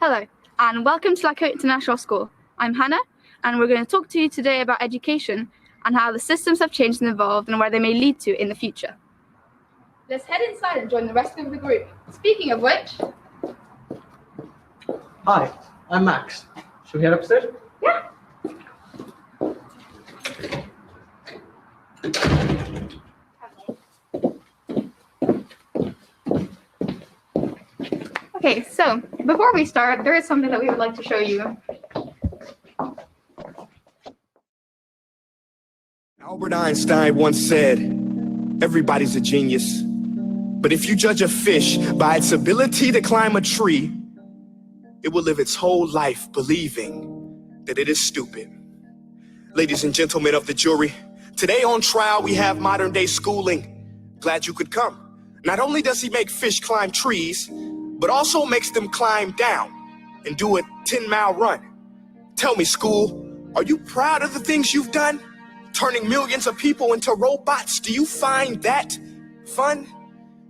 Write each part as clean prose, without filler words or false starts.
Hello, and welcome to Cote International School. I'm Hannah, and we're going to talk to you today about education and how the systems have changed and evolved and where they may lead to in the future. Let's head inside and join the rest of the group. Speaking of which... Hi, I'm Max. Should we head upstairs? Yeah. Okay, so before we start, there is something that we would like to show you. Albert Einstein once said, "Everybody's a genius. But if you judge a fish by its ability to climb a tree, it will live its whole life believing that it is stupid." Ladies and gentlemen of the jury, today on trial we have modern day schooling. Glad you could come. Not only does he make fish climb trees, but also makes them climb down and do a 10-mile run. Tell me, school, are you proud of the things you've done? Turning millions of people into robots, do you find that fun?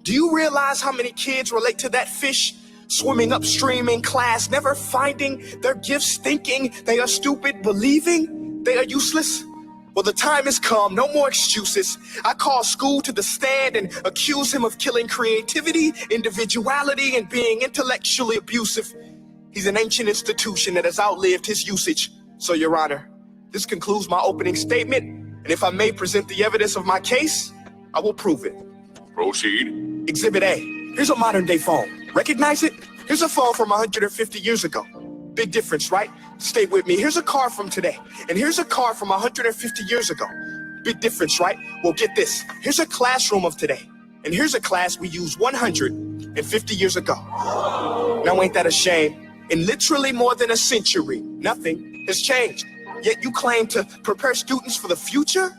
Do you realize how many kids relate to that fish swimming upstream in class, never finding their gifts, thinking they are stupid, believing they are useless? Well, the time has come, no more excuses. I call school to the stand and accuse him of killing creativity, individuality, and being intellectually abusive. He's an ancient institution that has outlived his usage. So, Your Honor, this concludes my opening statement, and if I may present the evidence of my case, I will prove it. Proceed. Exhibit A. Here's a modern day phone. Recognize it? Here's a phone from 150 years ago. Big difference, right? Stay with me. Here's a car from today, and here's a car from 150 years ago. Big difference, right? Well, get this. Here's a classroom of today, and here's a class we used 150 years ago. Now, ain't that a shame? In literally more than a century, nothing has changed. Yet you claim to prepare students for the future?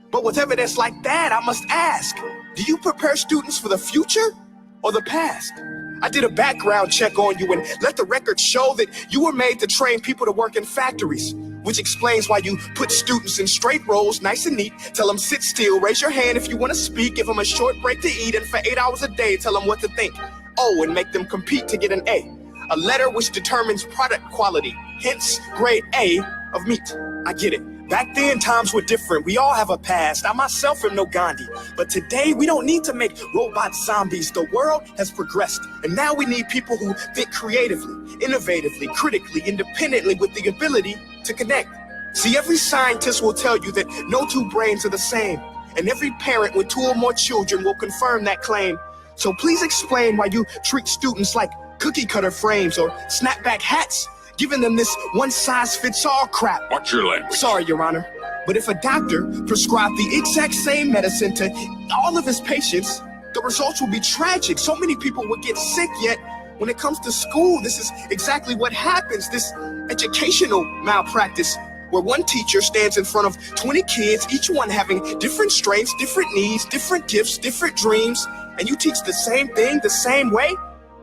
But with evidence like that, I must ask, do you prepare students for the future or the past? I did a background check on you and let the record show that you were made to train people to work in factories, which explains why you put students in straight rows, nice and neat, tell them sit still, raise your hand if you want to speak, give them a short break to eat, and for 8 hours a day, tell them what to think. Oh, and make them compete to get an A letter which determines product quality, hence grade A of meat. I get it. Back then, times were different. We all have a past. I myself am no Gandhi. But today, we don't need to make robot zombies. The world has progressed. And now we need people who think creatively, innovatively, critically, independently, with the ability to connect. See, every scientist will tell you that no two brains are the same. And every parent with 2 or more children will confirm that claim. So please explain why you treat students like cookie cutter frames or snapback hats, giving them this one-size-fits-all crap. Watch your language. Sorry, Your Honor, but if a doctor prescribed the exact same medicine to all of his patients, the results will be tragic. So many people would get sick, yet when it comes to school, this is exactly what happens, this educational malpractice, where one teacher stands in front of 20 kids, each one having different strengths, different needs, different gifts, different dreams, and you teach the same thing the same way?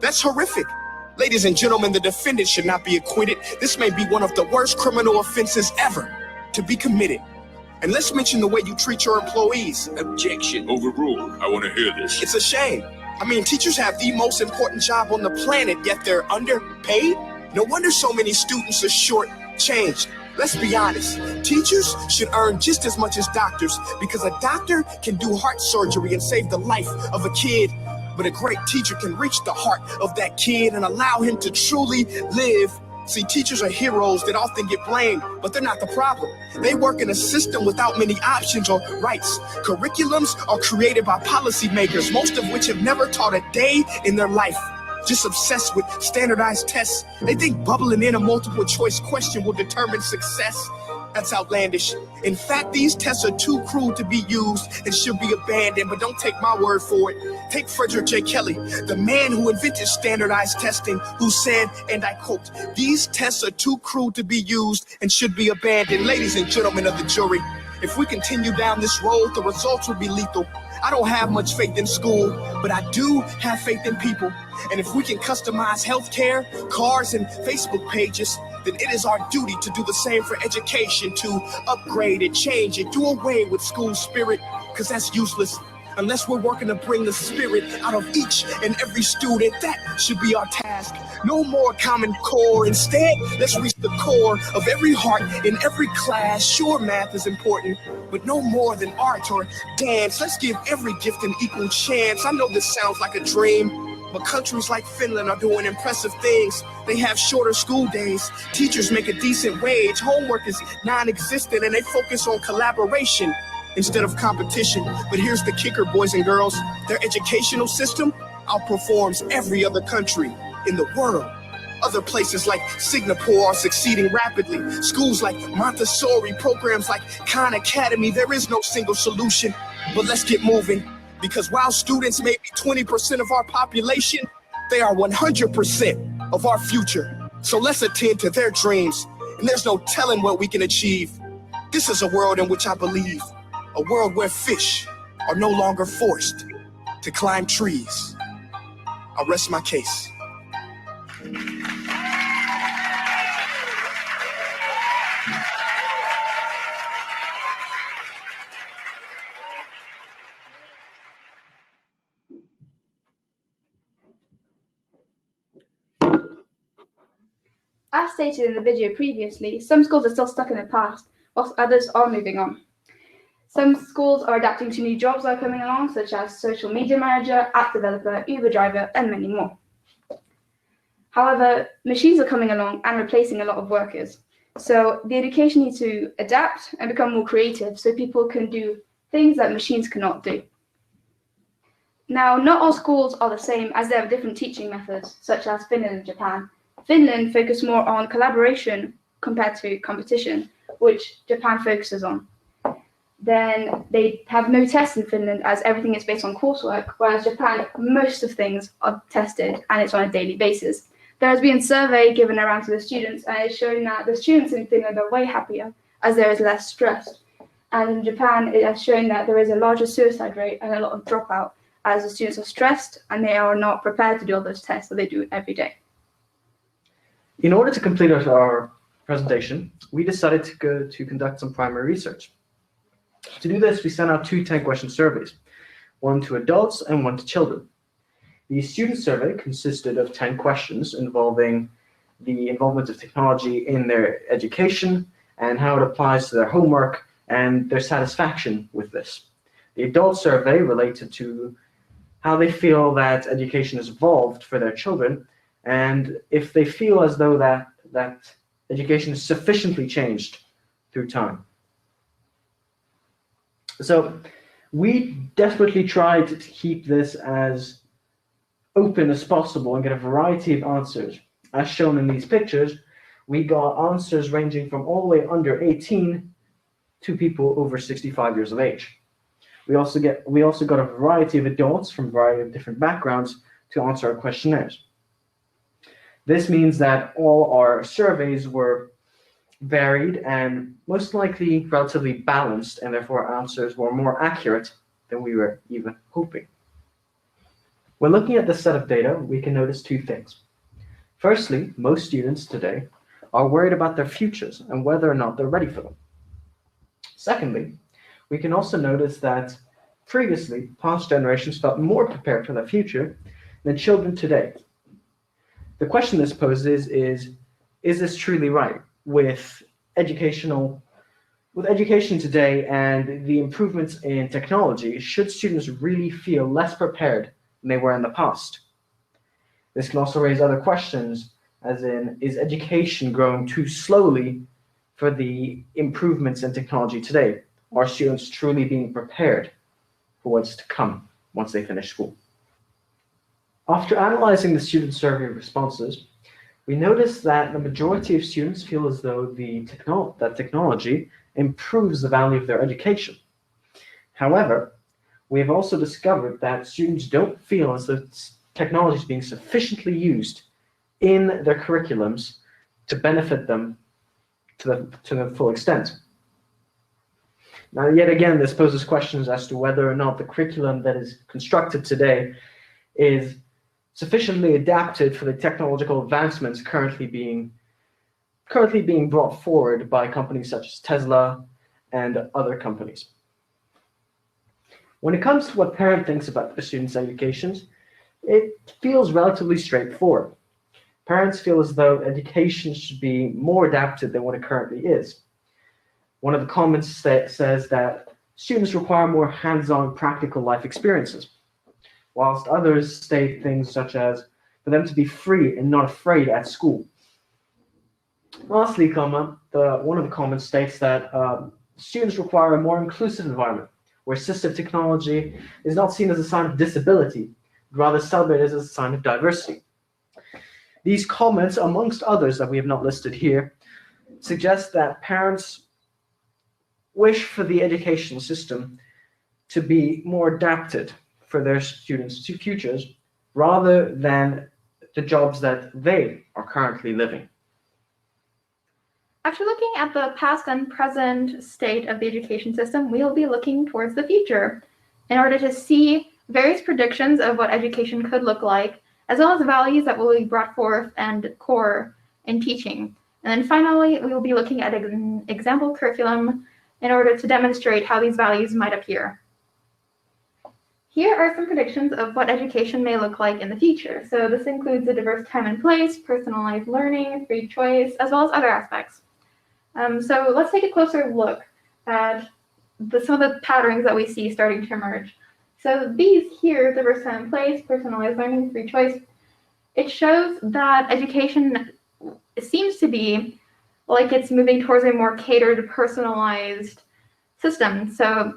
That's horrific. Ladies and gentlemen, the defendant should not be acquitted. This may be one of the worst criminal offenses ever to be committed. And let's mention the way you treat your employees. Objection. Overruled. I want to hear this. It's a shame. I mean, teachers have the most important job on the planet, yet they're underpaid. No wonder so many students are short-changed. Let's be honest. Teachers should earn just as much as doctors, because a doctor can do heart surgery and save the life of a kid. But a great teacher can reach the heart of that kid and allow him to truly live. See, teachers are heroes that often get blamed, but they're not the problem. They work in a system without many options or rights. Curriculums are created by policymakers, most of which have never taught a day in their life. Just obsessed with standardized tests. They think bubbling in a multiple choice question will determine success. That's outlandish. In fact, these tests are too cruel to be used and should be abandoned, but don't take my word for it. Take Frederick J. Kelly, the man who invented standardized testing, who said, and I quote, "These tests are too cruel to be used and should be abandoned." Ladies and gentlemen of the jury, if we continue down this road, the results will be lethal. I don't have much faith in school, but I do have faith in people. And if we can customize healthcare, cars, and Facebook pages, then it is our duty to do the same for education, to upgrade it, change it, do away with school spirit, because that's useless. Unless we're working to bring the spirit out of each and every student, that should be our task. No more Common Core. Instead, let's reach the core of every heart in every class. Sure, math is important, but no more than art or dance. Let's give every gift an equal chance. I know this sounds like a dream, but countries like Finland are doing impressive things. They have shorter school days. Teachers make a decent wage. Homework is non-existent, and they focus on collaboration instead of competition. But here's the kicker, boys and girls. Their educational system outperforms every other country in the world. Other places like Singapore are succeeding rapidly. Schools like Montessori, programs like Khan Academy. There is no single solution, but let's get moving. Because while students may be 20% of our population, they are 100% of our future. So let's attend to their dreams, and there's no telling what we can achieve. This is a world in which I believe, a world where fish are no longer forced to climb trees. I'll rest my case. As stated in the video previously, some schools are still stuck in the past, whilst others are moving on. Some schools are adapting to new jobs that are coming along, such as social media manager, app developer, Uber driver, and many more. However, machines are coming along and replacing a lot of workers. So the education needs to adapt and become more creative so people can do things that machines cannot do. Now, not all schools are the same, as there are different teaching methods, such as Finland and Japan. Finland focuses more on collaboration compared to competition, which Japan focuses on. Then they have no tests in Finland, as everything is based on coursework, whereas Japan, most of things are tested and it's on a daily basis. There has been a survey given around to the students, and it's showing that the students in Finland are way happier as there is less stress. And in Japan, it has shown that there is a larger suicide rate and a lot of dropout, as the students are stressed and they are not prepared to do all those tests that they do every day. In order to complete our presentation, we decided to conduct some primary research. To do this, we sent out two 10-question surveys, one to adults and one to children. The student survey consisted of 10 questions involving the involvement of technology in their education and how it applies to their homework and their satisfaction with this. The adult survey related to how they feel that education has evolved for their children and if they feel as though that education is sufficiently changed through time. So we desperately tried to keep this as open as possible and get a variety of answers. As shown in these pictures, we got answers ranging from all the way under 18 to people over 65 years of age. We also got a variety of adults from a variety of different backgrounds to answer our questionnaires. This means that all our surveys were varied and most likely relatively balanced, and therefore our answers were more accurate than we were even hoping. When looking at this set of data, we can notice two things. Firstly, most students today are worried about their futures and whether or not they're ready for them. Secondly, we can also notice that previously, past generations felt more prepared for their future than children today. The question this poses is this truly right? With education today and the improvements in technology, should students really feel less prepared than they were in the past? This can also raise other questions, as in, is education growing too slowly for the improvements in technology today? Are students truly being prepared for what's to come once they finish school? After analyzing the student survey responses, we noticed that the majority of students feel as though that technology improves the value of their education. However, we have also discovered that students don't feel as though technology is being sufficiently used in their curriculums to benefit them to the full extent. Now, yet again, this poses questions as to whether or not the curriculum that is constructed today is sufficiently adapted for the technological advancements currently being brought forward by companies such as Tesla and other companies. When it comes to what parent thinks about the students' educations, it feels relatively straightforward. Parents feel as though education should be more adapted than what it currently is. One of the comments says that students require more hands-on practical life experiences, whilst others state things such as for them to be free and not afraid at school. Lastly, one of the comments states that students require a more inclusive environment where assistive technology is not seen as a sign of disability, but rather celebrated as a sign of diversity. These comments, amongst others that we have not listed here, suggest that parents wish for the educational system to be more adapted for their students' futures rather than the jobs that they are currently living. After looking at the past and present state of the education system, we will be looking towards the future in order to see various predictions of what education could look like, as well as values that will be brought forth and core in teaching. And then finally, we will be looking at an example curriculum in order to demonstrate how these values might appear. Here are some predictions of what education may look like in the future. So this includes a diverse time and place, personalized learning, free choice, as well as other aspects. So let's take a closer look at some of the patterns that we see starting to emerge. So these here, diverse time and place, personalized learning, free choice, it shows that education seems to be like it's moving towards a more catered, personalized system. So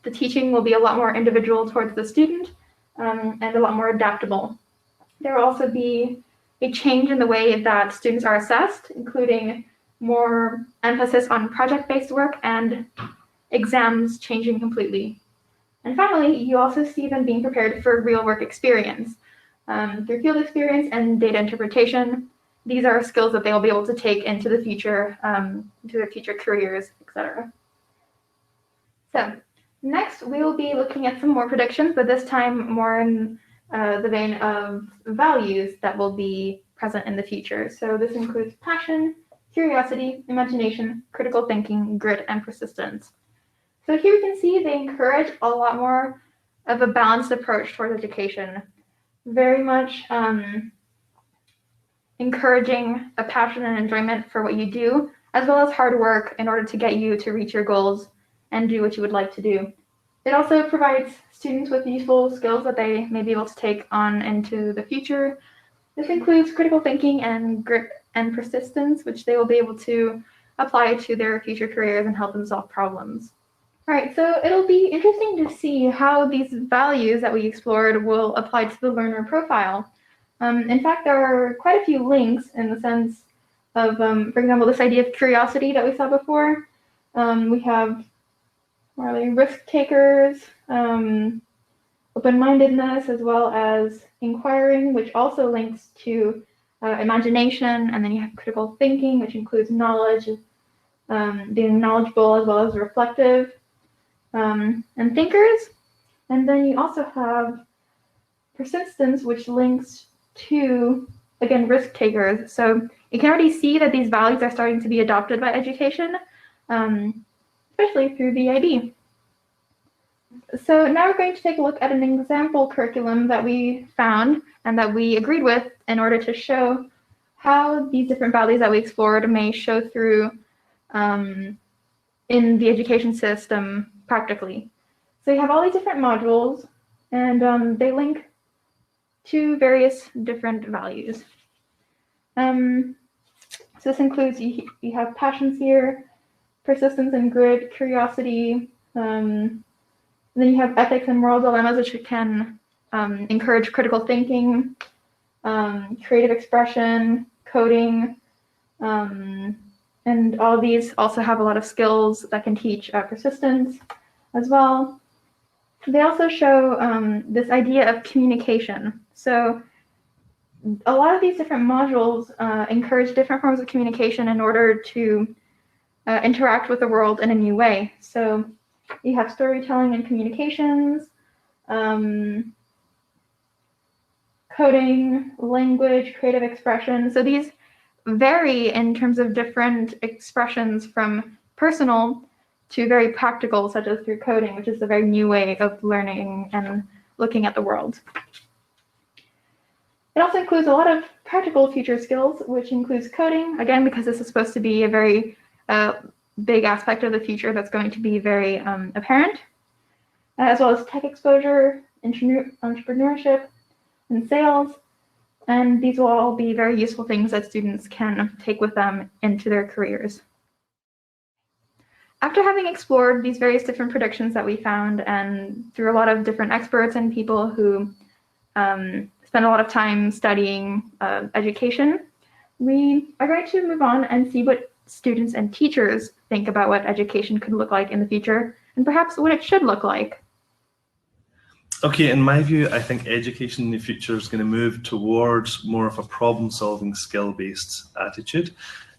the teaching will be a lot more individual towards the student and a lot more adaptable. There will also be a change in the way that students are assessed, including more emphasis on project-based work and exams changing completely. And finally, you also see them being prepared for real work experience. Through field experience and data interpretation, these are skills that they will be able to take into the future, into their future careers, etc. So next, we will be looking at some more predictions, but this time more in the vein of values that will be present in the future. So this includes passion, curiosity, imagination, critical thinking, grit, and persistence. So here we can see they encourage a lot more of a balanced approach towards education, very much encouraging a passion and enjoyment for what you do, as well as hard work in order to get you to reach your goals and do what you would like to do. It also provides students with useful skills that they may be able to take on into the future. This includes critical thinking and grit and persistence, which they will be able to apply to their future careers and help them solve problems. All right, so it'll be interesting to see how these values that we explored will apply to the learner profile. In fact, there are quite a few links in the sense of, for example, this idea of curiosity that we saw before. We have risk takers, open-mindedness, as well as inquiring, which also links to imagination, and then you have critical thinking, which includes knowledge, being knowledgeable as well as reflective, and thinkers. And then you also have persistence, which links to, again, risk takers. So you can already see that these values are starting to be adopted by education, especially through the IB. So now we're going to take a look at an example curriculum that we found and that we agreed with in order to show how these different values that we explored may show through in the education system practically. So you have all these different modules, and they link to various different values. So this includes, you have passions here, persistence and grit, curiosity, then you have ethics and moral dilemmas, which can encourage critical thinking, creative expression, coding, and all of these also have a lot of skills that can teach persistence as well. They also show this idea of communication. So a lot of these different modules encourage different forms of communication in order to interact with the world in a new way. So you have storytelling and communications, coding, language, creative expression. So these vary in terms of different expressions from personal to very practical, such as through coding, which is a very new way of learning and looking at the world. It also includes a lot of practical future skills, which includes coding, again, because this is supposed to be a very big aspect of the future that's going to be very apparent, as well as tech exposure, entrepreneurship, and sales. And these will all be very useful things that students can take with them into their careers. After having explored these various different predictions that we found, and through a lot of different experts and people who spend a lot of time studying education, we are going to move on and see what students and teachers think about what education could look like in the future, and perhaps what it should look like. Okay, in my view, I think education in the future is going to move towards more of a problem-solving, skill-based attitude,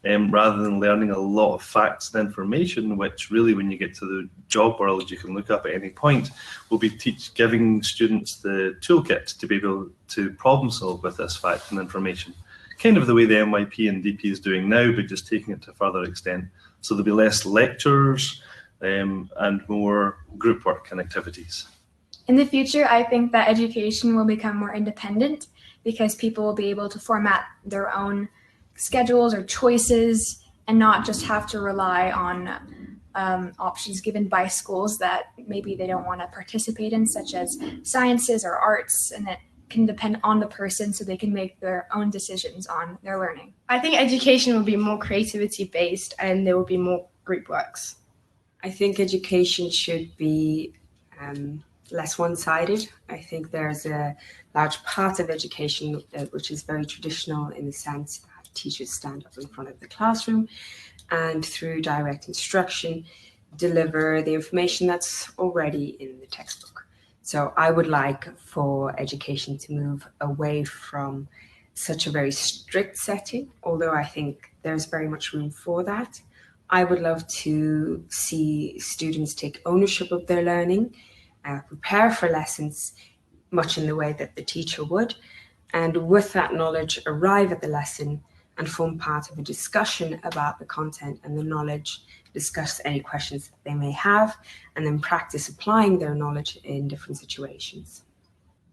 rather than learning a lot of facts and information, which really, when you get to the job world, you can look up at any point. We'll be giving students the toolkit to be able to problem-solve with this fact and information. Kind of the way the NYP and DP is doing now, but just taking it to a further extent. So there'll be less lectures and more group work and activities. In the future, I think that education will become more independent because people will be able to format their own schedules or choices and not just have to rely on options given by schools that maybe they don't want to participate in, such as sciences or arts, and that can depend on the person so they can make their own decisions on their learning. I think education will be more creativity based and there will be more group works. I think education should be less one-sided. I think there's a large part of education which is very traditional in the sense that teachers stand up in front of the classroom and through direct instruction deliver the information that's already in the textbook. So I would like for education to move away from such a very strict setting, although I think there's very much room for that. I would love to see students take ownership of their learning, prepare for lessons much in the way that the teacher would, and with that knowledge arrive at the lesson and form part of a discussion about the content and the knowledge, discuss any questions that they may have, and then practice applying their knowledge in different situations.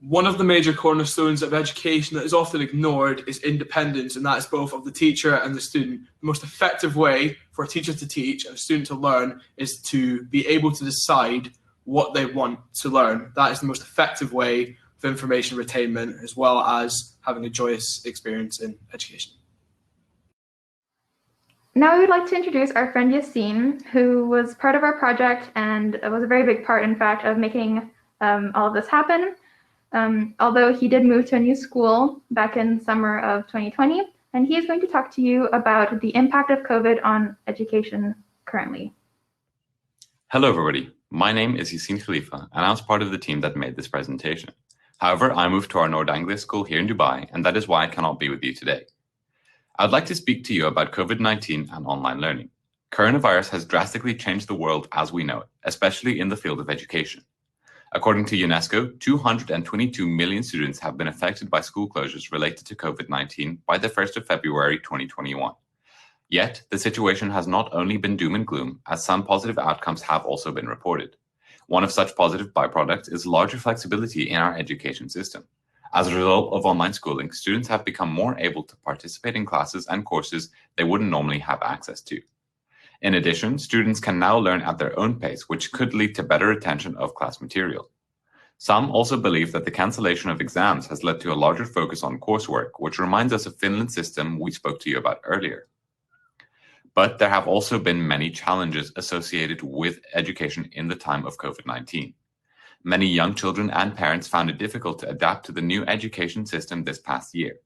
One of the major cornerstones of education that is often ignored is independence, and that is both of the teacher and the student. The most effective way for a teacher to teach and a student to learn is to be able to decide what they want to learn. That is the most effective way of information retainment, as well as having a joyous experience in education. Now we would like to introduce our friend Yassine, who was part of our project and was a very big part, in fact, of making all of this happen. Although he did move to a new school back in summer of 2020, and he is going to talk to you about the impact of COVID on education currently. Hello, everybody. My name is Yassine Khalifa, and I was part of the team that made this presentation. However, I moved to our Nord Anglia school here in Dubai, and that is why I cannot be with you today. I'd like to speak to you about COVID-19 and online learning. Coronavirus has drastically changed the world as we know it, especially in the field of education. According to UNESCO, 222 million students have been affected by school closures related to COVID-19 by the 1st of February 2021. Yet, the situation has not only been doom and gloom, as some positive outcomes have also been reported. One of such positive byproducts is larger flexibility in our education system. As a result of online schooling, students have become more able to participate in classes and courses they wouldn't normally have access to. In addition, students can now learn at their own pace, which could lead to better retention of class material. Some also believe that the cancellation of exams has led to a larger focus on coursework, which reminds us of Finland's system we spoke to you about earlier. But there have also been many challenges associated with education in the time of COVID-19. Many young children and parents found it difficult to adapt to the new education system this past year.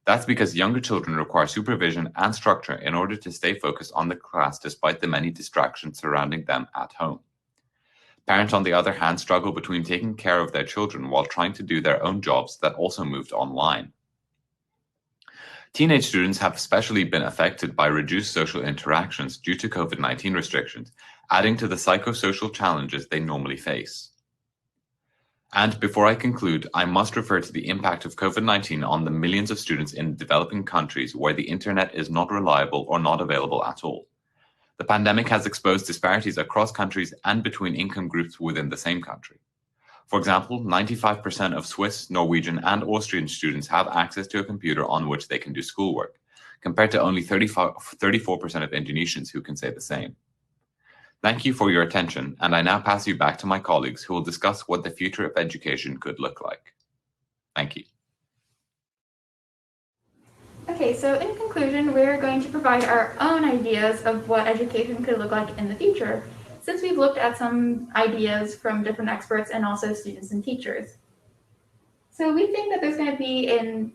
That's because younger children require supervision and structure in order to stay focused on the class despite the many distractions surrounding them at home. Parents, on the other hand, struggle between taking care of their children while trying to do their own jobs that also moved online. Teenage students have especially been affected by reduced social interactions due to COVID-19 restrictions, adding to the psychosocial challenges they normally face. And before I conclude, I must refer to the impact of COVID-19 on the millions of students in developing countries where the internet is not reliable or not available at all. The pandemic has exposed disparities across countries and between income groups within the same country. For example, 95% of Swiss, Norwegian, and Austrian students have access to a computer on which they can do schoolwork, compared to only 34% of Indonesians who can say the same. Thank you for your attention, and I now pass you back to my colleagues who will discuss what the future of education could look like. Thank you. Okay, so in conclusion, we're going to provide our own ideas of what education could look like in the future, since we've looked at some ideas from different experts and also students and teachers. So we think that there's going to be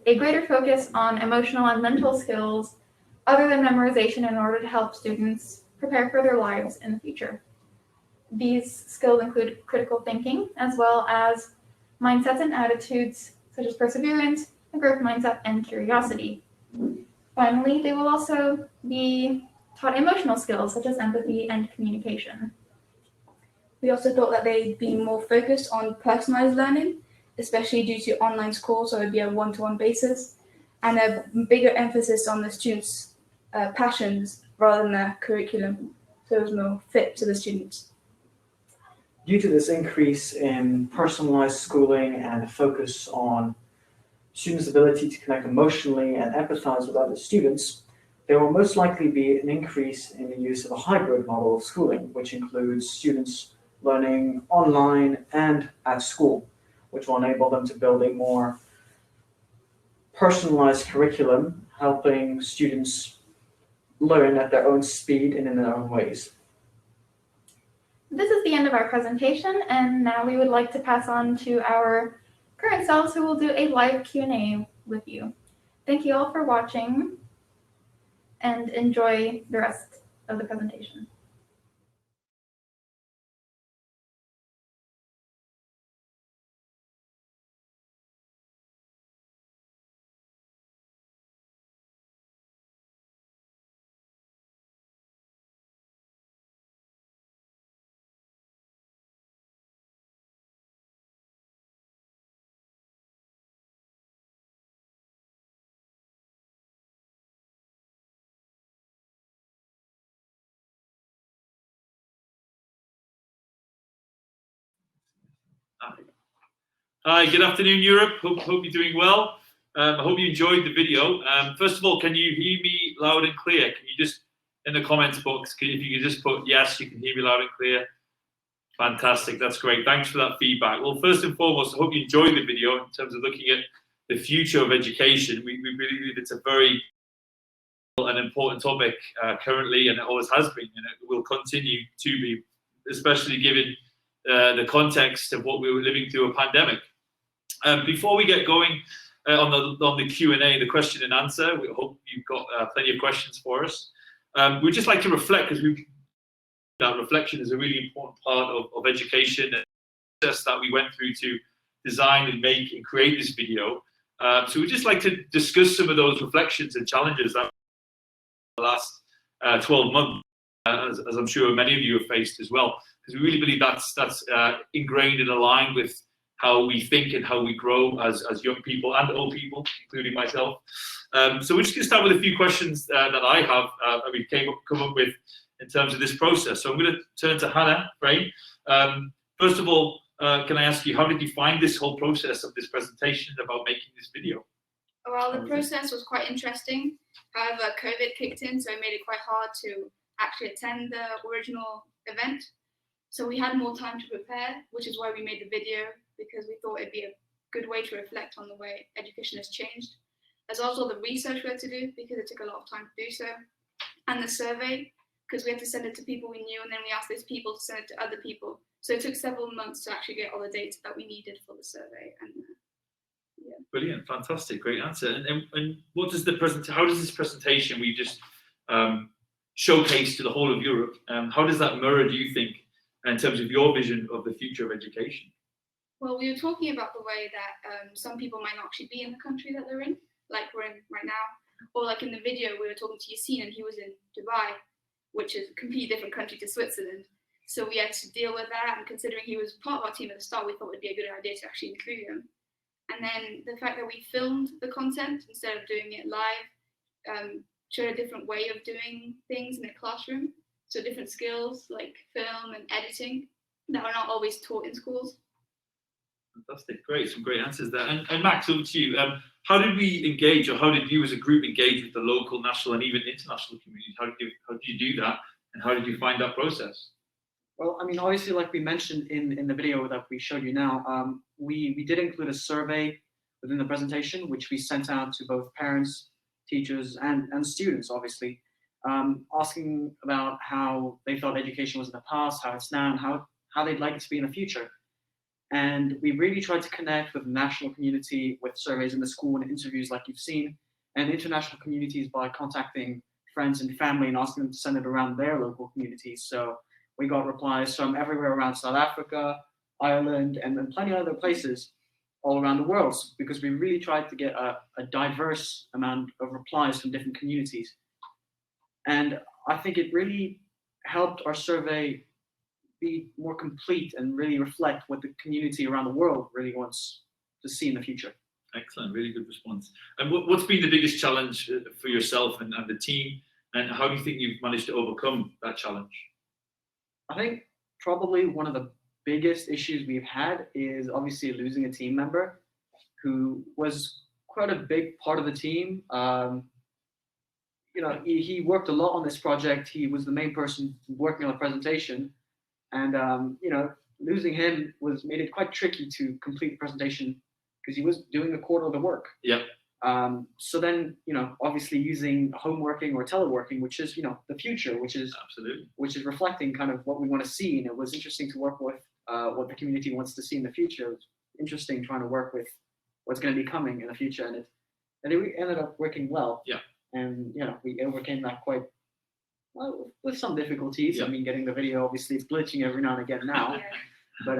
a greater focus on emotional and mental skills other than memorization in order to help students prepare for their lives in the future. These skills include critical thinking, as well as mindsets and attitudes such as perseverance, a growth mindset, and curiosity. Finally, they will also be taught emotional skills such as empathy and communication. We also thought that they'd be more focused on personalized learning, especially due to online schools, so it'd be a one-to-one basis, and a bigger emphasis on the students' passions rather than their curriculum, so it was more fit to the students. Due to this increase in personalized schooling and a focus on students' ability to connect emotionally and empathize with other students, there will most likely be an increase in the use of a hybrid model of schooling, which includes students learning online and at school, which will enable them to build a more personalized curriculum, helping students learn at their own speed and in their own ways. This is the end of our presentation, and now we would like to pass on to our current selves who will do a live Q&A with you. Thank you all for watching and enjoy the rest of the presentation. Hi, good afternoon, Europe. Hope you're doing well. I hope you enjoyed the video. First of all, can you hear me loud and clear? Can you just, in the comments box, if you could just put yes, you can hear me loud and clear. Fantastic, that's great. Thanks for that feedback. Well, first and foremost, I hope you enjoyed the video in terms of looking at the future of education. We believe it's a very an important topic currently, and it always has been, and it will continue to be, especially given the context of what we were living through a pandemic. Before we get going on the Q&A, the question and answer, we hope you've got plenty of questions for us. We'd just like to reflect, because that reflection is a really important part of education and the process that we went through to design and make and create this video. So we'd just like to discuss some of those reflections and challenges that the last 12 months, as I'm sure many of you have faced as well, because we really believe that's ingrained and aligned with how we think and how we grow as young people and old people, including myself. So we're just going to start with a few questions that I have that we come up with in terms of this process. So I'm going to turn to Hannah, right? First of all, can I ask you, how did you find this whole process of this presentation about making this video? Well, the process was quite interesting. However, COVID kicked in, so it made it quite hard to actually attend the original event. So we had more time to prepare, which is why we made the video, because we thought it'd be a good way to reflect on the way education has changed. There's also the research we had to do, because it took a lot of time to do so, and the survey, because we had to send it to people we knew, and then we asked those people to send it to other people. So it took several months to actually get all the data that we needed for the survey. And yeah. Brilliant, fantastic, great answer. And what does how does this presentation we just showcase to the whole of Europe, how does that mirror, do you think, in terms of your vision of the future of education? Well, we were talking about the way that some people might not actually be in the country that they're in, like we're in right now. Or like in the video, we were talking to Yassine, and he was in Dubai, which is a completely different country to Switzerland. So we had to deal with that, and considering he was part of our team at the start, we thought it'd be a good idea to actually include him. And then the fact that we filmed the content instead of doing it live showed a different way of doing things in the classroom. so different skills like film and editing that are not always taught in schools. Fantastic, great, some great answers there. And Max, over to you. How did we engage, or how did you as a group engage with the local, national, and even international communities? How did you do that, and how did you find that process? Well, I mean, obviously, like we mentioned in the video that we showed you now, we did include a survey within the presentation, which we sent out to both parents, teachers, and students, obviously, asking about how they thought education was in the past, how it's now, and how they'd like it to be in the future. And we really tried to connect with the national community with surveys in the school and interviews like you've seen, and international communities by contacting friends and family and asking them to send it around their local communities. So we got replies from everywhere around South Africa, Ireland, and plenty of other places all around the world, because we really tried to get a diverse amount of replies from different communities. And I think it really helped our survey be more complete and really reflect what the community around the world really wants to see in the future. Excellent, really good response. And what's been the biggest challenge for yourself and the team, and how do you think you've managed to overcome that challenge? I think probably one of the biggest issues we've had is obviously losing a team member who was quite a big part of the team. You know, he worked a lot on this project. He was the main person working on the presentation. And, you know, losing him made it quite tricky to complete the presentation because he was doing a quarter of the work. Yeah. So then, you know, obviously using home working or teleworking, which is, you know, the future, which is reflecting kind of what we want to see. And it was interesting to work with what the community wants to see in the future. It was interesting trying to work with what's going to be coming in the future. And it ended up working well. Yeah. And, you know, we overcame that quite well, with some difficulties. Yeah. I mean, getting the video, obviously, it's glitching every now and again now. But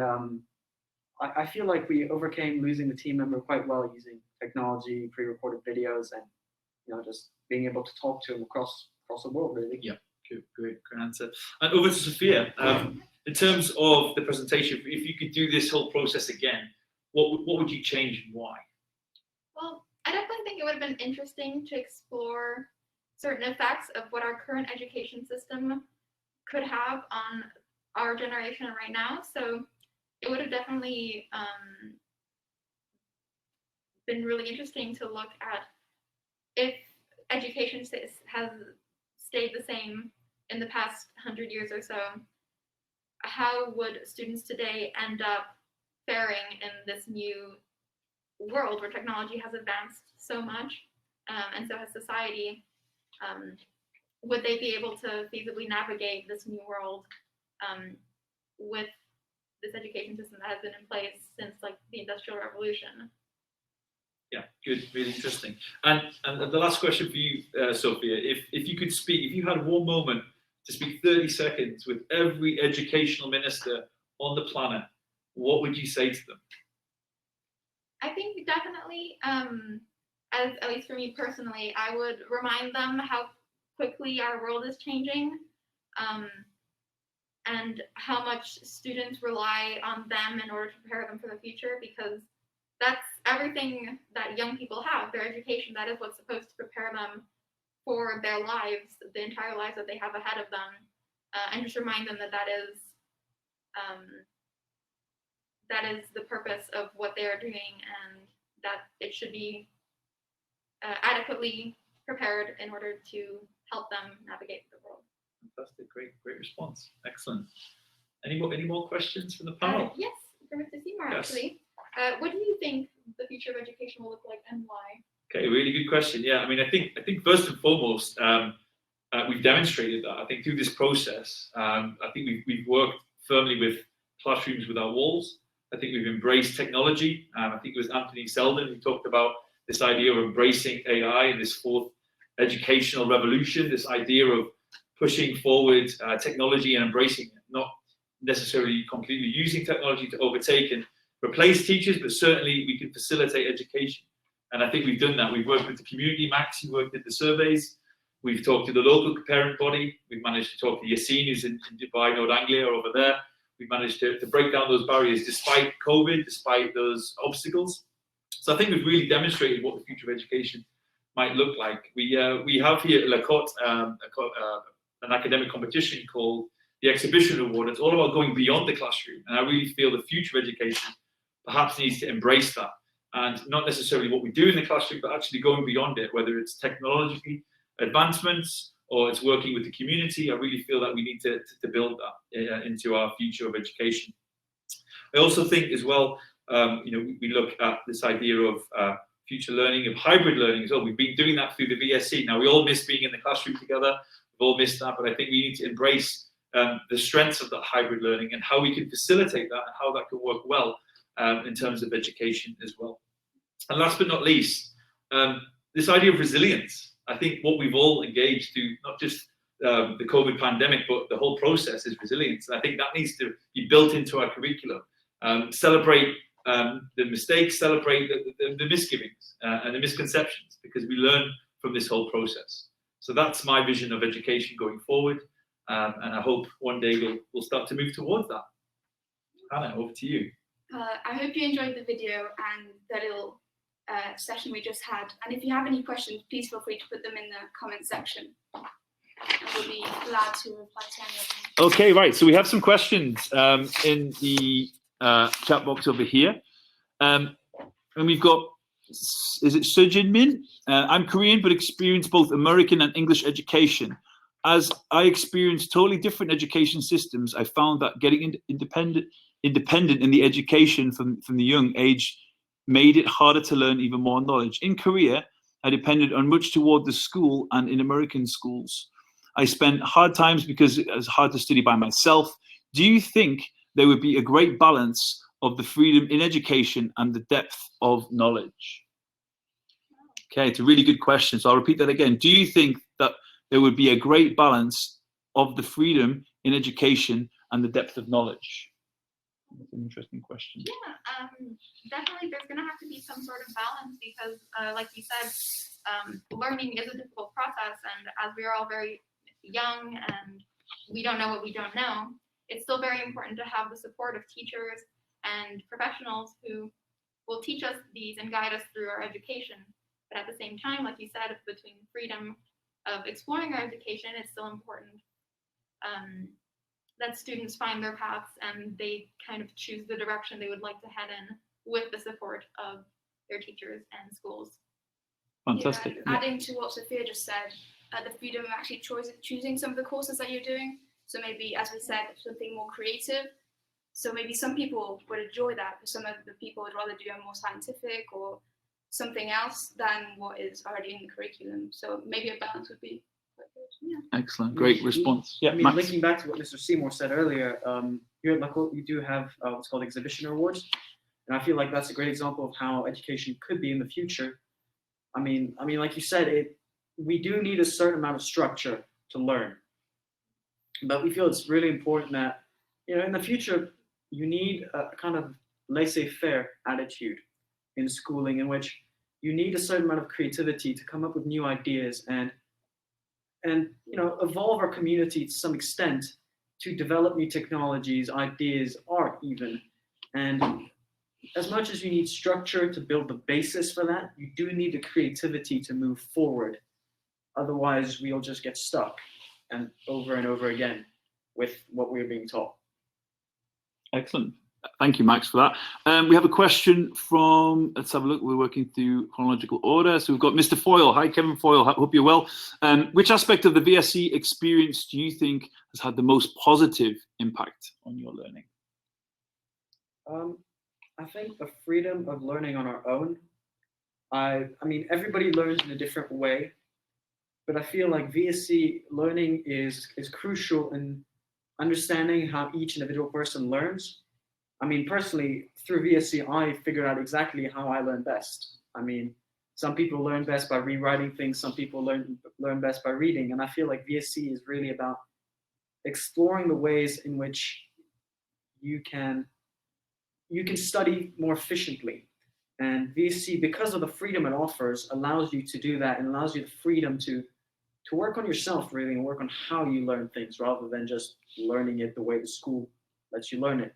I feel like we overcame losing the team member quite well using technology, pre-recorded videos, and, you know, just being able to talk to him across the world, really. Yeah, good, great answer. And over to Sophia. In terms of the presentation, if you could do this whole process again, what would you change and why? Well, I definitely think it would have been interesting to explore certain effects of what our current education system could have on our generation right now. So it would have definitely been really interesting to look at if education has stayed the same in the past 100 years or so, how would students today end up faring in this new world where technology has advanced so much, and so has society? Would they be able to feasibly navigate this new world with this education system that has been in place since like the Industrial Revolution? Yeah, good, really interesting. And the last question for you, Sophia, if you could speak, if you had one moment to speak 30 seconds with every educational minister on the planet, what would you say to them? I think definitely, at least for me personally, I would remind them how quickly our world is changing, and how much students rely on them in order to prepare them for the future, because that's everything that young people have, their education. That is what's supposed to prepare them for their lives, the entire lives that they have ahead of them, and just remind them that that is the purpose of what they are doing, and that it should be adequately prepared in order to help them navigate the world. Fantastic, great response, excellent. Any more questions from the panel? Yes, from Mr. Seymour, Yes. actually. What do you think the future of education will look like, and why? Okay, really good question. Yeah, I mean, I think first and foremost, we've demonstrated that. I think through this process, I think we've worked firmly with classrooms without walls. I think we've embraced technology. I think it was Anthony Selden who talked about this idea of embracing AI in this fourth educational revolution, this idea of pushing forward technology and embracing it, not necessarily completely using technology to overtake and replace teachers, but certainly we can facilitate education. And I think we've done that. We've worked with the community. Max, you worked with the surveys. We've talked to the local parent body. We've managed to talk to Yassine, who's in Dubai, North Anglia, or over there. We've managed to break down those barriers despite COVID, despite those obstacles. So I think we've really demonstrated what the future of education might look like. We have here at Cote an academic competition called the Exhibition Award. It's all about going beyond the classroom. And I really feel the future of education perhaps needs to embrace that. And not necessarily what we do in the classroom, but actually going beyond it, whether it's technology advancements or it's working with the community. I really feel that we need to build that into our future of education. I also think as well, we look at this idea of future learning, of hybrid learning as well. We've been doing that through the VSC. Now, we all miss being in the classroom together. We've all missed that, but I think we need to embrace the strengths of that hybrid learning and how we can facilitate that and how that can work well in terms of education as well. And last but not least, this idea of resilience. I think what we've all engaged to, not just the COVID pandemic, but the whole process is resilience. And I think that needs to be built into our curriculum. Celebrate the mistakes, celebrate the misgivings and the misconceptions, because we learn from this whole process. So that's my vision of education going forward. And I hope one day we'll start to move towards that. Hannah, over to you. I hope you enjoyed the video and the little session we just had. And if you have any questions, please feel free to put them in the comment section. And we'll be glad to reply to any of them. Okay, right. So we have some questions in the chat box over here. And we've got, is it Sujin Min? I'm Korean, but experienced both American and English education. As I experienced totally different education systems, I found that getting independent in the education from the young age made it harder to learn even more knowledge. In Korea, I depended on much toward the school and in American schools. I spent hard times because it was hard to study by myself. Do you think there would be a great balance of the freedom in education and the depth of knowledge? Okay, it's a really good question. So I'll repeat that again. Do you think that there would be a great balance of the freedom in education and the depth of knowledge? That's an interesting question. Yeah, definitely there's going to have to be some sort of balance because, like you said, learning is a difficult process. And as we are all very young and we don't know what we don't know, it's still very important to have the support of teachers and professionals who will teach us these and guide us through our education. But at the same time, like you said, between freedom of exploring our education, it's still important that students find their paths and they kind of choose the direction they would like to head in with the support of their teachers and schools. Fantastic. Yeah, adding to what Sophia just said, the freedom of actually choosing some of the courses that you're doing. So maybe, as we said, something more creative. So maybe some people would enjoy that, but some of the people would rather do a more scientific or something else than what is already in the curriculum. So maybe a balance would be quite good. Yeah. Excellent. Great response. Yeah, I mean, Max? linking back to what Mr. Seymour said earlier, here at Cote, we do have what's called exhibition awards. And I feel like that's a great example of how education could be in the future. I mean, like you said, we do need a certain amount of structure to learn. But we feel it's really important that, in the future, you need a kind of laissez-faire attitude in schooling in which you need a certain amount of creativity to come up with new ideas and evolve our community to some extent to develop new technologies, ideas, art even. And as much as you need structure to build the basis for that, you do need the creativity to move forward. Otherwise, we'll just get stuck and over again with what we're being taught. Excellent. Thank you, Max, for that. We have a question from, let's have a look, we're working through chronological order. So we've got Mr. Foyle. Hi, Kevin Foyle. Hope you're well. Which aspect of the VSC experience do you think has had the most positive impact on your learning? I think the freedom of learning on our own. I mean, everybody learns in a different way, but I feel like VSC learning is crucial in understanding how each individual person learns. I mean, personally, through VSC, I figured out exactly how I learn best. I mean, some people learn best by rewriting things, some people learn best by reading, and I feel like VSC is really about exploring the ways in which you can study more efficiently. And VSC, because of the freedom it offers, allows you to do that and allows you the freedom to work on yourself really and work on how you learn things rather than just learning it the way the school lets you learn it.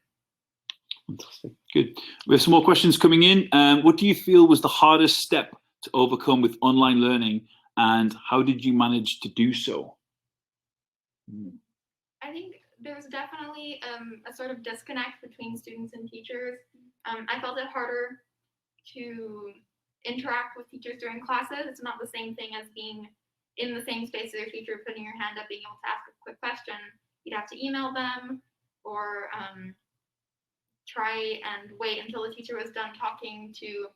Fantastic. Good. We have some more questions coming in. What do you feel was the hardest step to overcome with online learning, and how did you manage to do so? I think there's definitely a sort of disconnect between students and teachers. I felt it harder to interact with teachers during classes. It's not the same thing as being in the same space as your teacher, putting your hand up, being able to ask a quick question. You'd have to email them or try and wait until the teacher was done talking to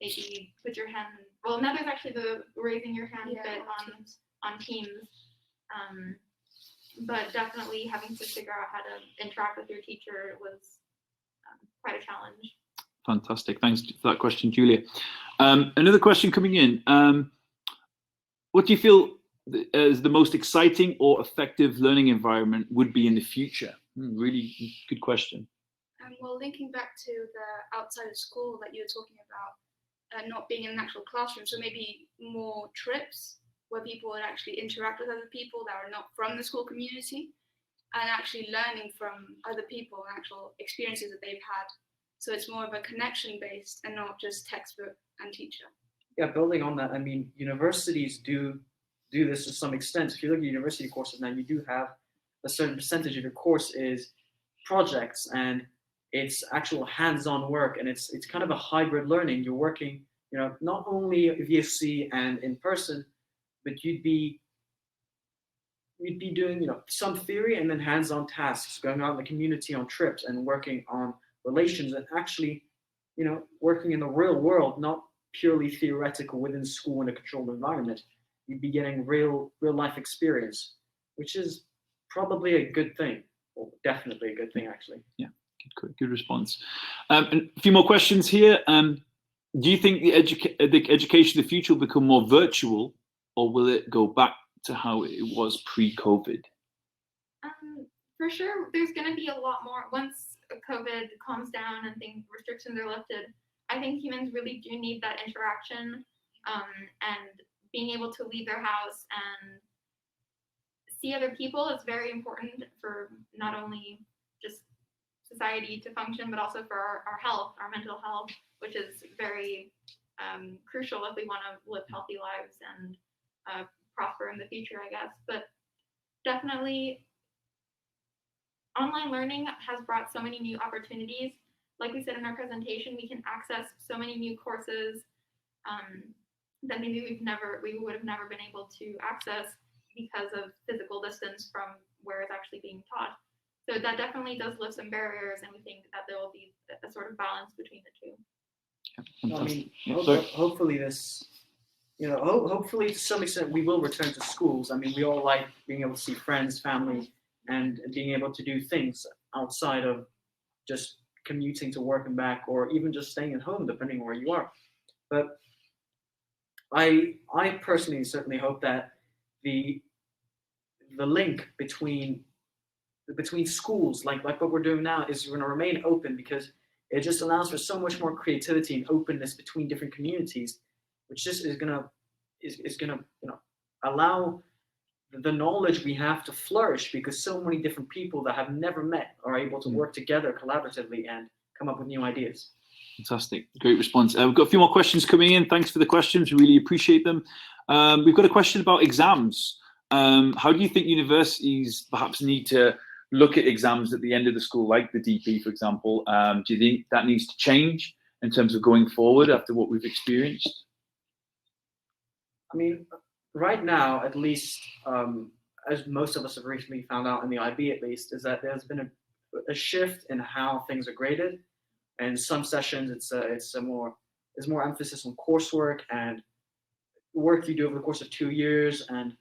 maybe put your hand. Well, now there's actually the raising your hand bit on Teams. But definitely having to figure out how to interact with your teacher was quite a challenge. Fantastic. Thanks for that question, Julia. Another question coming in. What do you feel as the most exciting or effective learning environment would be in the future? Really good question. Well, linking back to the outside of school that you were talking about, not being in an actual classroom, so maybe more trips where people would actually interact with other people that are not from the school community and actually learning from other people and actual experiences that they've had. So it's more of a connection based and not just textbook and teacher. Yeah, building on that, I mean, universities do this to some extent. If you look at university courses now, you do have a certain percentage of your course is projects and it's actual hands-on work, and it's kind of a hybrid learning. You're working, not only VSC and in person, but you'd be doing, some theory and then hands-on tasks, going out in the community on trips and working on relations and actually, working in the real world, not purely theoretical within school in a controlled environment. You'd be getting real life experience, which is probably a good thing, or definitely a good thing, actually. Yeah, good response. And a few more questions here. Do you think the education of the future will become more virtual, or will it go back to how it was pre-COVID? For sure, there's going to be a lot more once COVID calms down and restrictions are lifted. I think humans really do need that interaction and being able to leave their house and see other people is very important for not only just society to function, but also for our health, our mental health, which is very crucial if we want to live healthy lives and prosper in the future, I guess. But definitely, online learning has brought so many new opportunities. Like we said in our presentation, we can access so many new courses that maybe we would have never been able to access because of physical distance from where it's actually being taught. So that definitely does lift some barriers, and we think that there will be a sort of balance between the two. I mean, hopefully this, hopefully to some extent we will return to schools. I mean, we all like being able to see friends, family, and being able to do things outside of just commuting to work and back, or even just staying at home, depending on where you are. But I personally certainly hope that the link between schools, like what we're doing now, is going to remain open, because it just allows for so much more creativity and openness between different communities, which just is gonna allow the knowledge we have to flourish, because so many different people that have never met are able to work together collaboratively and come up with new ideas. Fantastic, great response. We've got a few more questions coming in. Thanks for the questions, we really appreciate them. We've got a question about exams. How do you think universities perhaps need to look at exams at the end of the school, like the DP, for example? Do you think that needs to change in terms of going forward after what we've experienced? I mean, right now, at least, as most of us have recently found out in the IB at least, is that there's been a shift in how things are graded. And some sessions, it's more emphasis on coursework and work you do over the course of 2 years. And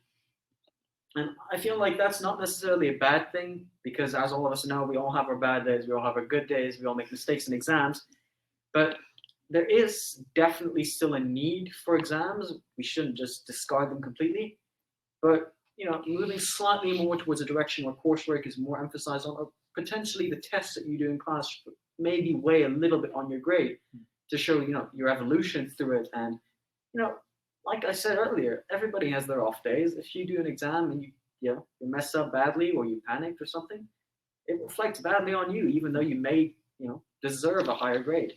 I feel like that's not necessarily a bad thing, because as all of us know, we all have our bad days, we all have our good days, we all make mistakes in exams. But there is definitely still a need for exams. We shouldn't just discard them completely. But moving slightly more towards a direction where coursework is more emphasized on, or potentially the tests that you do in class maybe weigh a little bit on your grade to show your evolution through it. And like I said earlier, everybody has their off days. If you do an exam and you mess up badly, or you panicked or something, it reflects badly on you, even though you may deserve a higher grade.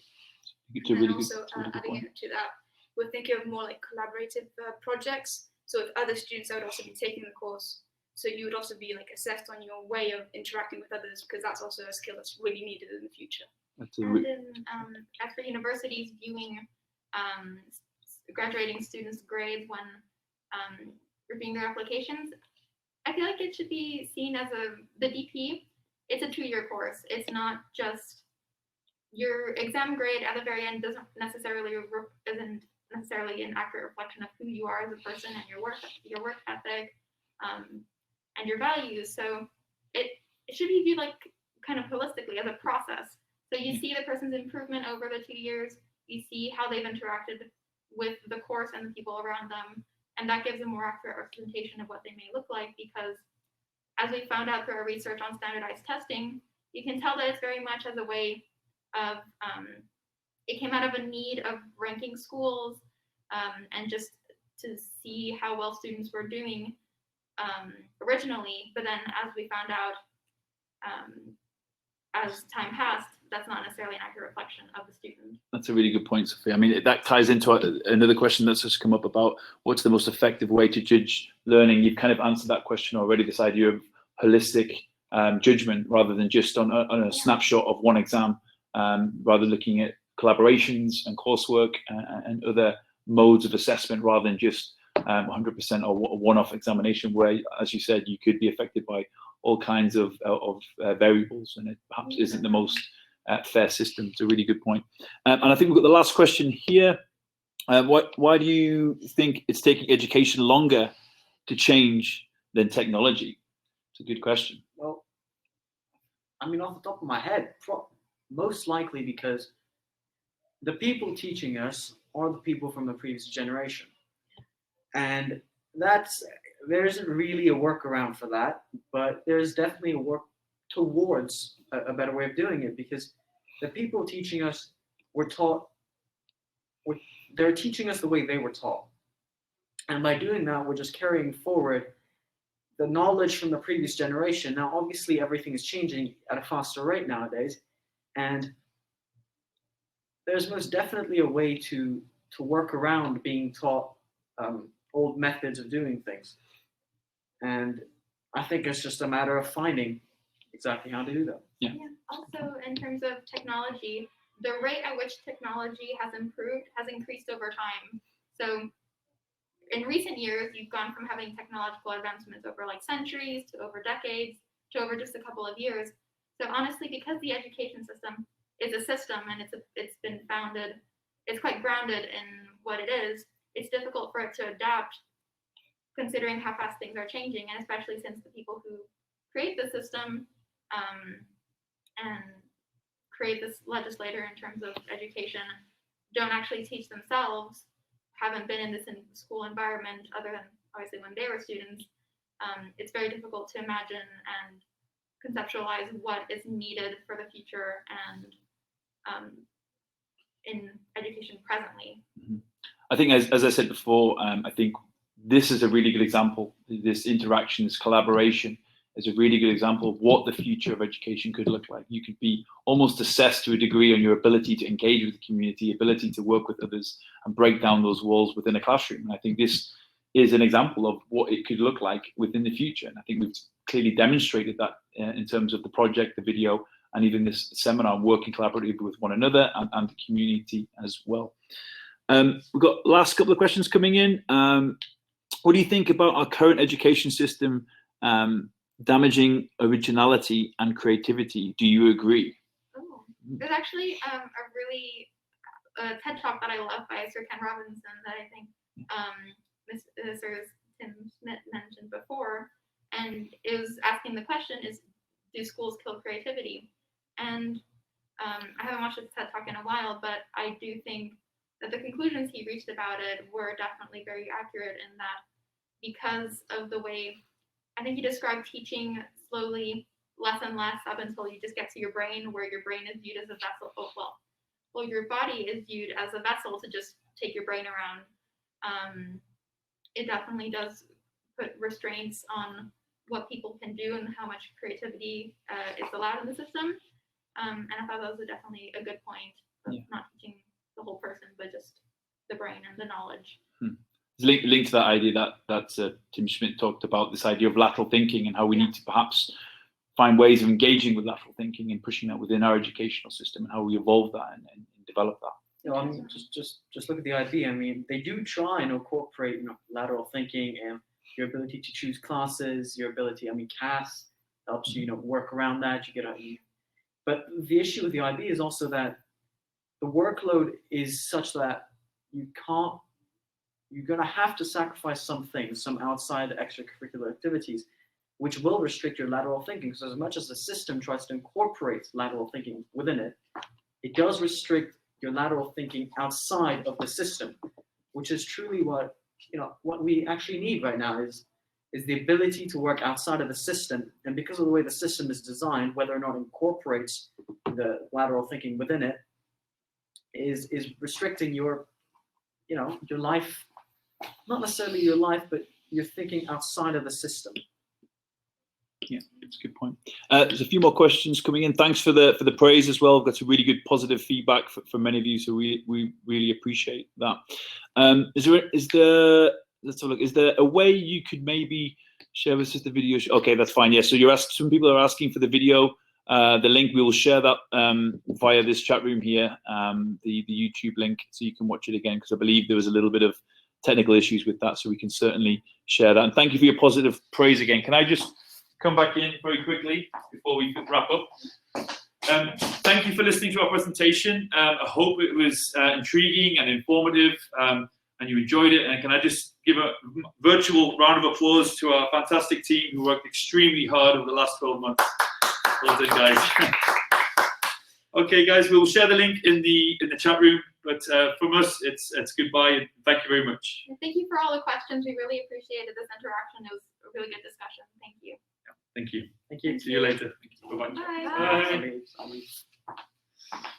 And also adding to that, we're thinking of more like collaborative projects. So if other students that would also be taking the course, so you would also be like assessed on your way of interacting with others, because that's also a skill that's really needed in the future. And in as for universities viewing graduating students' grades when reviewing their applications, I feel like it should be seen as the DP. It's a 2-year course. It's not just your exam grade at the very end isn't necessarily an accurate reflection of who you are as a person and your work ethic and your values. So it should be viewed like kind of holistically as a process. So you see the person's improvement over the 2 years. You see how they've interacted with the course and the people around them, and that gives a more accurate representation of what they may look like. Because as we found out through our research on standardized testing, you can tell that it's very much as a way of it came out of a need of ranking schools and just to see how well students were doing originally. But then as we found out as time passed, that's not necessarily an accurate reflection of the student. That's a really good point, Sophie. I mean, that ties into another question that's just come up about what's the most effective way to judge learning. You've kind of answered that question already, this idea of holistic judgment rather than just on a snapshot of one exam, rather looking at collaborations and coursework and other modes of assessment rather than just 100% or a one-off examination where, as you said, you could be affected by all kinds of variables, and it perhaps isn't the most fair system. It's a really good point. And I think we've got the last question here. Why do you think it's taking education longer to change than technology? It's a good question. Well, I mean, off the top of my head, most likely because the people teaching us are the people from the previous generation. And there isn't really a workaround for that, but there's definitely a work towards a better way of doing it, because the people teaching us they're teaching us the way they were taught. And by doing that, we're just carrying forward the knowledge from the previous generation. Now, obviously, everything is changing at a faster rate nowadays, and there's most definitely a way to work around being taught old methods of doing things. And I think it's just a matter of finding exactly how to do that. Yeah. Also, in terms of technology, the rate at which technology has increased over time. So in recent years, you've gone from having technological advancements over like centuries to over decades to over just a couple of years. So honestly, because the education system is a system and it's been founded, it's quite grounded in what it is, it's difficult for it to adapt considering how fast things are changing, and especially since the people who create the system and create this legislator in terms of education don't actually teach themselves, haven't been in this school environment other than obviously when they were students. It's very difficult to imagine and conceptualize what is needed for the future and in education presently. I think, as I said before, I think this is a really good example. This interaction, this collaboration is a really good example of what the future of education could look like. You could be almost assessed to a degree on your ability to engage with the community, ability to work with others and break down those walls within a classroom. And I think this is an example of what it could look like within the future. And I think we've clearly demonstrated that in terms of the project, the video, and even this seminar, working collaboratively with one another and the community as well. We've got last couple of questions coming in. What do you think about our current education system damaging originality and creativity? Do you agree? There's actually a really TED Talk that I love by Sir Ken Robinson that I think Sir Tim Smith mentioned before, and it was asking the question is, do schools kill creativity? And I haven't watched this TED Talk in a while, but I do think that the conclusions he reached about it were definitely very accurate in that, because of the way, I think he described teaching slowly less and less up until you just get to your brain, where your brain is viewed as a vessel. Well, your body is viewed as a vessel to just take your brain around. It definitely does put restraints on what people can do and how much creativity is allowed in the system. And I thought that was definitely a good point of not teaching the whole person, but just the brain and the knowledge. link to that idea that Tim Schmidt talked about, this idea of lateral thinking and how we need to perhaps find ways of engaging with lateral thinking and pushing that within our educational system, and how we evolve that and develop that. You know, I mean, just look at the IB. I mean, they do try and incorporate, you know, lateral thinking and your ability to choose classes, your ability. I mean, CAS helps you, you know, work around that. You get out. But the issue with the IB is also that the workload is such that you can't. You're going to have to sacrifice some things, some outside extracurricular activities, which will restrict your lateral thinking. Because as much as the system tries to incorporate lateral thinking within it, it does restrict your lateral thinking outside of the system, which is truly what, you know, what we actually need right now is the ability to work outside of the system. And because of the way the system is designed, whether or not it incorporates the lateral thinking within it, is restricting your, you know, your life, not necessarily your life, but your thinking outside of the system. Yeah, that's a good point. There's a few more questions coming in. Thanks for the praise as well. I've got some really good positive feedback from many of you, so we really appreciate that. Is there a way you could maybe share with us the video? Okay, that's fine. Yeah, so some people are asking for the video. The link, we will share that via this chat room here, the YouTube link, so you can watch it again, because I believe there was a little bit of technical issues with that, so we can certainly share that. And thank you for your positive praise again. Can I just come back in very quickly before we wrap up? Thank you for listening to our presentation. I hope it was intriguing and informative, and you enjoyed it. And can I just give a virtual round of applause to our fantastic team who worked extremely hard over the last 12 months. Well done, guys. Okay, guys, we'll share the link in the chat room. But from us, it's goodbye, and thank you very much. Thank you for all the questions. We really appreciated this interaction. It was a really good discussion. Thank you. Yeah, thank you. Thank you. See you later. Bye-bye. Bye. Bye. Bye.